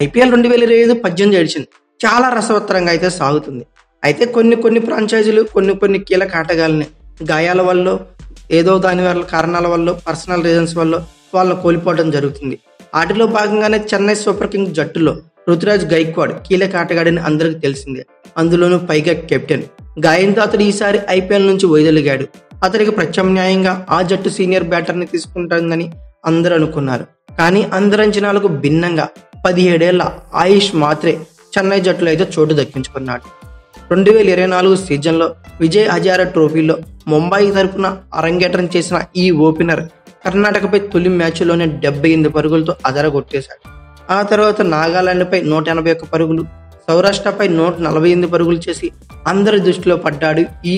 IPL 2025 edition చాలా రసవత్తరంగా అయితే సాగుతుంది. అయితే కొన్ని ఫ్రాంచైజీలు కొన్ని కీలక ఆటగాళ్ళని గాయాల వల్ల ఏదో దాని వల్ల కారణాల వల్ల పర్సనల్ రీజన్స్ వల్ల వాళ్ళని కోల్పోవడం జరుగుతుంది. వాటిలో భాగంగానే చెన్నై సూపర్ కింగ్స్ జట్టులో రుతురాజ్ గైక్వాడ్ కీలక ఆటగాడని అందరికీ తెలిసిందే. అందులోనూ పైగా కెప్టెన్. గాయంతో అతడు ఈసారి ఐపీఎల్ నుంచి వైదొలిగాడు. అతడికి ప్రత్యామ్నాయంగా ఆ జట్టు సీనియర్ బ్యాటర్ని తీసుకుంటుందని అందరూ అనుకున్నారు. కానీ అందరి అంచనాలకు భిన్నంగా 17 ఏళ్ల ఆయుష్ మాత్రే చెన్నై జట్టులో అయితే చోటు దక్కించుకున్నాడు. 2024 సీజన్లో విజయ్ హజారా ట్రోఫీలో ముంబై తరపున అరంగేట్రం చేసిన ఈ ఓపెనర్ కర్ణాటకపై తొలి మ్యాచ్లోనే 78 పరుగులతో అదరగొట్టేశాడు. ఆ తర్వాత నాగాలాండ్పై 181 పరుగులు, సౌరాష్ట్రపై 148 పరుగులు చేసి అందరి దృష్టిలో పడ్డాడు ఈ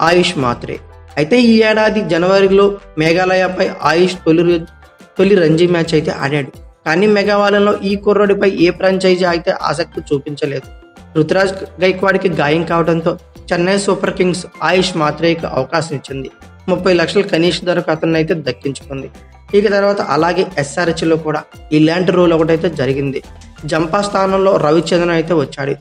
ఆయుష్ మాత్రే. అయితే ఈ ఏడాది జనవరిలో మేఘాలయపై ఆయుష్ తొలి రంజీ మ్యాచ్ అయితే ఆడాడు. కానీ మెగావాలంలో ఈ కుర్రోడిపై ఏ ఫ్రాంచైజీ అయితే ఆసక్తి చూపించలేదు. రుతురాజ్ గైక్వాడ్కి గాయం కావడంతో చెన్నై సూపర్ కింగ్స్ ఆయుష్ మాత్రేకి అవకాశం ఇచ్చింది. 30 లక్షల కనీస ధరకు అతన్ని అయితే దక్కించుకుంది. ఇక తర్వాత అలాగే ఎస్ఆర్హెచ్లో కూడా ఇలాంటి రూల్ ఒకటైతే జరిగింది. జంపా స్థానంలో రవిచంద్రన్ అయితే వచ్చాడు.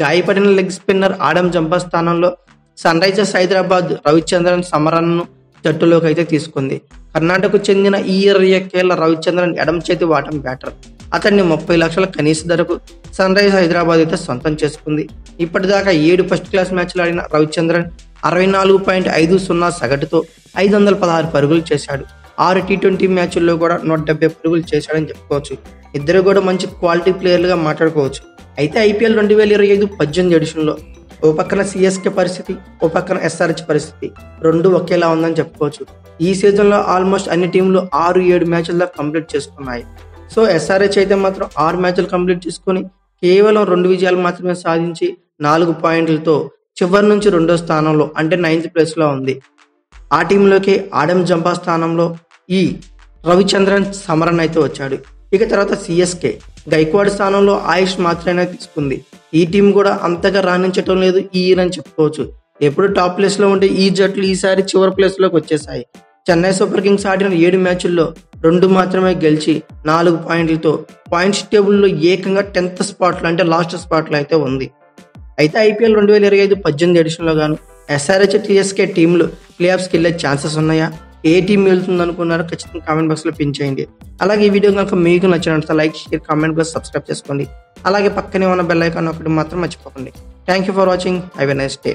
గాయపడిన లెగ్ స్పిన్నర్ ఆడమ్ జంపా స్థానంలో సన్ రైజర్స్ హైదరాబాద్ రవిచంద్రన్ సమరన్ను జట్టులోకి అయితే తీసుకుంది. కర్ణాటకకు చెందిన ఈ 21 ఏళ్ల రవిచంద్రన్ ఎడమ చేతి వాటం బ్యాటర్. అతన్ని 30 లక్షల కనీస ధరకు సన్ రైజర్స్ హైదరాబాద్ అయితే సొంతం చేసుకుంది. ఇప్పటిదాకా 7 ఫస్ట్ క్లాస్ మ్యాచ్లు ఆడిన రవిచంద్రన్ 64.50 సగటుతో 516 పరుగులు చేశాడు. 6 టీ20 మ్యాచ్ల్లో కూడా 170 పరుగులు చేశాడని చెప్పుకోవచ్చు. ఇద్దరు కూడా మంచి క్వాలిటీ ప్లేయర్లుగా మాట్లాడుకోవచ్చు. అయితే ఐపీఎల్ 2025 ఎడిషన్లో ఓ పక్కన సిఎస్కే పరిస్థితి, ఓ పక్కన ఎస్ఆర్హెచ్ పరిస్థితి రెండు ఒకేలా ఉందని చెప్పుకోవచ్చు. ఈ సీజన్లో ఆల్మోస్ట్ అన్ని టీంలు 6-7 మ్యాచ్ల దాకా కంప్లీట్ చేసుకున్నాయి. సో ఎస్ఆర్హెచ్ అయితే మాత్రం 6 మ్యాచ్లు కంప్లీట్ చేసుకుని కేవలం 2 విజయాలు మాత్రమే సాధించి 4 పాయింట్లతో చివరి నుంచి 2వ స్థానంలో అంటే 9th ప్లేస్లో ఉంది. ఆ టీంలోకి ఆడమ్ జంపా స్థానంలో ఈ రవిచంద్రన్ సమరన్ అయితే వచ్చాడు. ఇక తర్వాత సిఎస్కే గైక్వాడ్ స్థానంలో ఆయుష్ మాత్రమే తీసుకుంది. ఈ టీం కూడా అంతగా రాణించటం లేదు ఈ ఇయర్ అని చెప్పుకోవచ్చు. ఎప్పుడు టాప్ ప్లేస్లో ఉంటే ఈ జట్లు ఈసారి చివరి ప్లేస్లోకి వచ్చేసాయి. చెన్నై సూపర్ కింగ్స్ ఆడిన 7 మ్యాచ్ల్లో 2 మాత్రమే గెలిచి 4 పాయింట్లతో పాయింట్స్ టేబుల్లో ఏకంగా 10th స్పాట్లో అంటే లాస్ట్ స్పాట్లో అయితే ఉంది. అయితే ఐపీఎల్ 2025 ఎడిషన్లో గాను ఎస్ఆర్హెచ్ టీఎస్కే టీంలు ప్లే ఆఫ్స్కి వెళ్ళే ఛాన్సెస్ ఉన్నాయా? ఏ టీం వెళ్తుంది అనుకున్నారో ఖచ్చితంగా కామెంట్ బాక్స్లో పిన్ చేయండి. అలాగే ఈ వీడియో కనుక మీకు నచ్చినట్లయితే like, share, comment box subscribe చేసుకోండి. అలాగే పక్కనే ఉన్న బెల్ ఐకాన్ ఒకటి మాత్రం మర్చిపోకండి. Thank you for watching. Have a nice day.